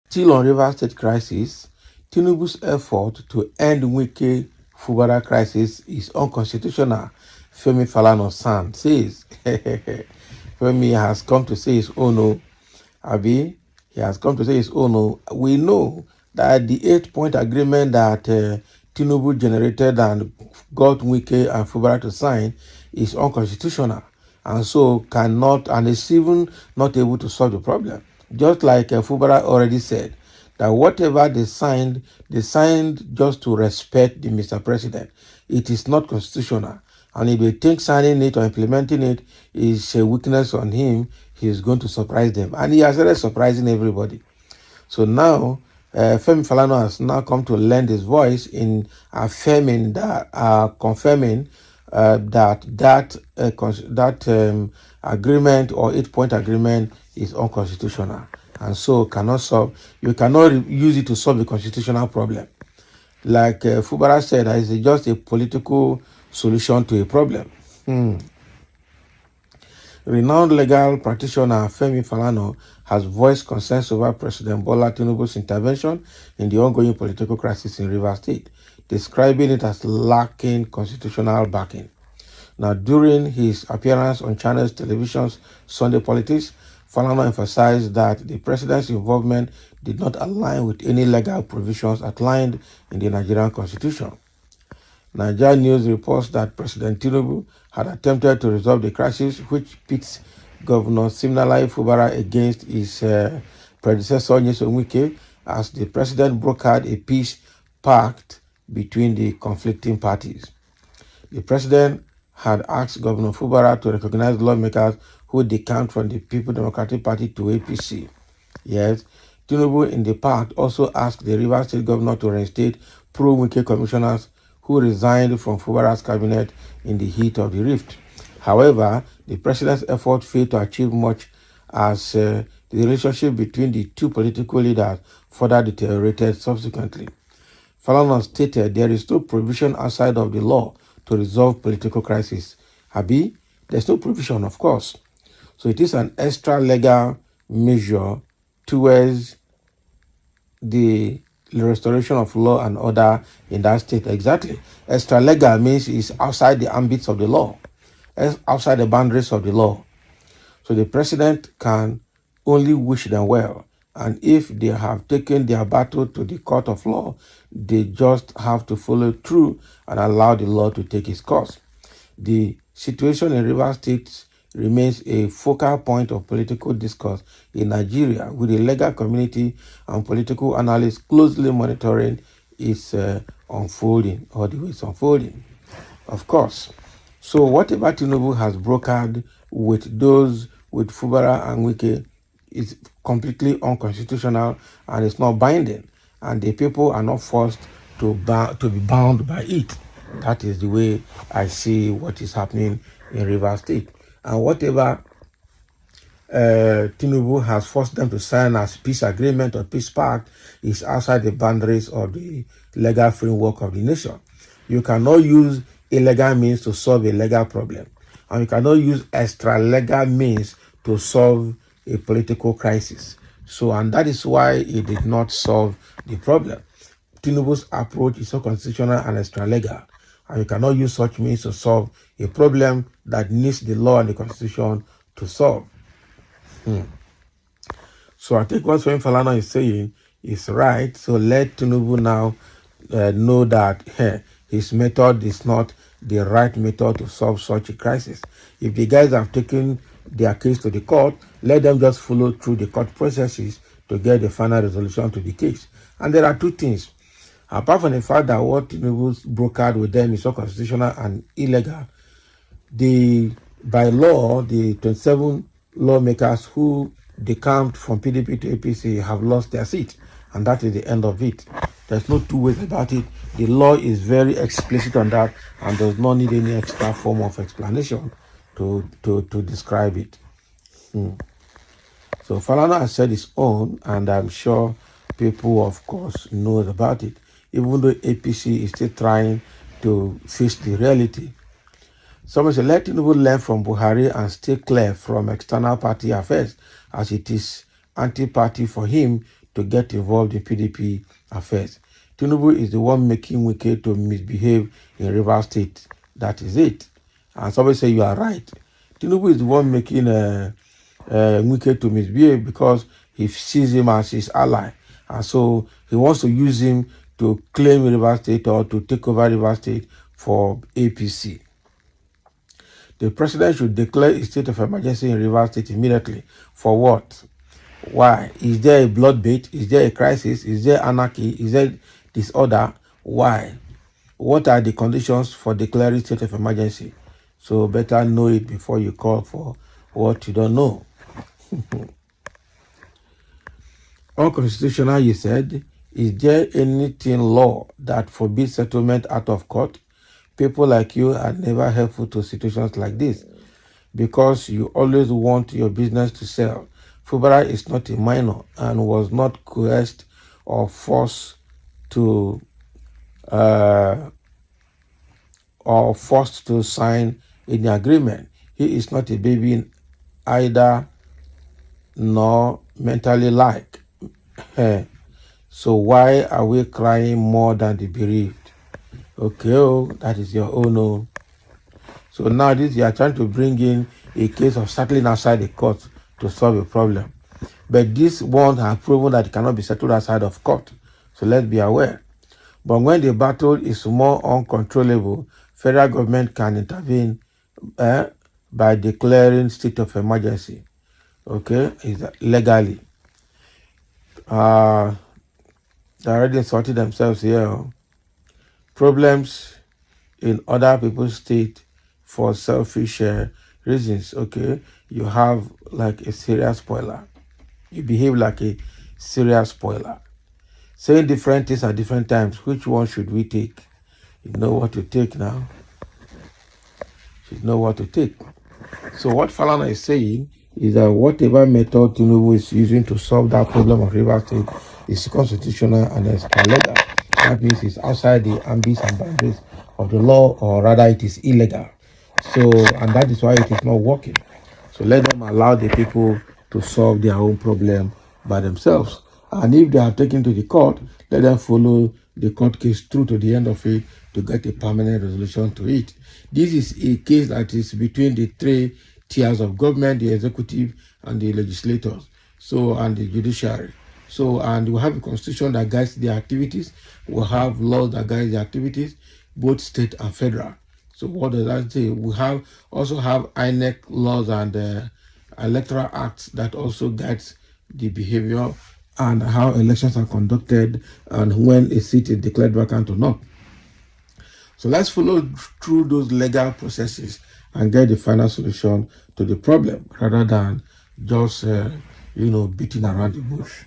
Still on River State crisis, Tinubu's effort to end Wike Fubara crisis is unconstitutional, Femi Falana says. Femi has come to say his own no. Abi, he has come to say his own no. We know that the 8-point agreement that Tinubu generated and got Wike and Fubara to sign is unconstitutional, and so cannot, and is even not able to solve the problem. Just like Fubara already said, that whatever they signed just to respect the Mr. President. It is not constitutional. And if they think signing it or implementing it is a weakness on him, he is going to surprise them. And he has started surprising everybody. So now, Femi Falana has now come to lend his voice in affirming that, confirming that agreement or 8-point agreement is unconstitutional, and so cannot solve. You cannot use it to solve the constitutional problem. Like Fubara said, it's just a political solution to a problem. Renowned legal practitioner Femi Falana has voiced concerns over President Bola Tinubu's intervention in the ongoing political crisis in Rivers State, describing it as lacking constitutional backing. Now, during his appearance on Channels Television's Sunday Politics, Falana emphasized that the president's involvement did not align with any legal provisions outlined in the Nigerian constitution. Nigeria News reports that President Tinubu had attempted to resolve the crisis, which pits Governor Siminalayi Fubara against his predecessor Nyesom Wike, as the president brokered a peace pact between the conflicting parties. The president had asked Governor Fubara to recognize lawmakers who decamped from the People Democratic Party to APC. Yes, Tinubu in the pact also asked the Rivers State governor to reinstate pro-Wike commissioners who resigned from Fubara's cabinet in the heat of the rift. However, the president's effort failed to achieve much, as the relationship between the two political leaders further deteriorated subsequently. Falana stated there is no provision outside of the law to resolve political crisis. Abi, there's no provision, of course. So it is an extra legal measure towards the restoration of law and order in that state. Exactly. Extra legal means it's outside the ambits of the law, outside the boundaries of the law. So the president can only wish them well. And if they have taken their battle to the court of law, they just have to follow through and allow the law to take its course. The situation in Rivers State remains a focal point of political discourse in Nigeria, with the legal community and political analysts closely monitoring its unfolding, or the way it's unfolding. Of course. So whatever Tinubu has brokered with those with Fubara and Wike is completely unconstitutional and it's not binding, and the people are not forced to be bound by it. That is the way I see what is happening in Rivers State. And whatever Tinubu has forced them to sign as peace agreement or peace pact is outside the boundaries of the legal framework of the nation. You cannot use illegal means to solve a legal problem, and you cannot use extra legal means to solve a political crisis. So, and that is why it did not solve the problem. Tinubu's approach is unconstitutional and extra legal, and you cannot use such means to solve a problem that needs the law and the constitution to solve. So I think what Femi Falana is saying is right. So let Tinubu now know that his method is not the right method to solve such a crisis. If the guys have taken their case to the court, let them just follow through the court processes to get the final resolution to the case. And there are two things. Apart from the fact that what Tinubu brokered with them is unconstitutional and illegal, by law, the 27 lawmakers who decamped from PDP to APC have lost their seat, and that is the end of it. There's no two ways about it. The law is very explicit on that, and does not need any extra form of explanation to describe it. So Falana has said his own, and I'm sure people, of course, know about it, even though APC is still trying to face the reality. Someone said, let Tinubu learn from Buhari and stay clear from external party affairs, as it is anti-party for him to get involved in PDP affairs. Tinubu is the one making Wike to misbehave in Rivers State. That is it. And somebody say you are right. Tinubu is the one making Wike to misbehave because he sees him as his ally. And so he wants to use him to claim Rivers State or to take over Rivers State for APC. The president should declare a state of emergency in Rivers State immediately. For what? Why? Is there a bloodbath? Is there a crisis? Is there anarchy? Is there disorder? Why? What are the conditions for declaring state of emergency? So better know it before you call for what you don't know. Unconstitutional, you said. Is there anything law that forbids settlement out of court? People like you are never helpful to situations like this because you always want your business to sell. Fubara is not a minor and was not coerced or forced to sign any agreement. He is not a baby either, nor mentally like. So why are we crying more than the bereaved? Okay, that is your own. So now you are trying to bring in a case of settling outside the court to solve a problem. But this one has proven that it cannot be settled outside of court. So let's be aware. But when the battle is more uncontrollable, federal government can intervene by declaring state of emergency. Okay, is legally. They're already insulting themselves here. Problems in other people's state for selfish reasons. Okay, you have like a serial spoiler. You behave like a serial spoiler. Saying different things at different times. Which one should we take? You know what to take now. You know what to take. So what Falana is saying is that whatever method Tinubu is using to solve that problem of Rivers State is constitutional and it's illegal. That means it's outside the ambits and boundaries of the law, or rather it is illegal. So, and that is why it is not working. So let them allow the people to solve their own problem by themselves. And if they have taken to the court, let them follow the court case through to the end of it to get a permanent resolution to it. This is a case that is between the three tiers of government, the executive and the legislators, so, and the judiciary. So, and we have a constitution that guides their activities. We have laws that guide their activities, both state and federal. So what does that say? We also have INEC laws and electoral acts that also guides the behavior and how elections are conducted and when a seat is declared vacant or not. So let's follow through those legal processes and get the final solution to the problem rather than just, beating around the bush.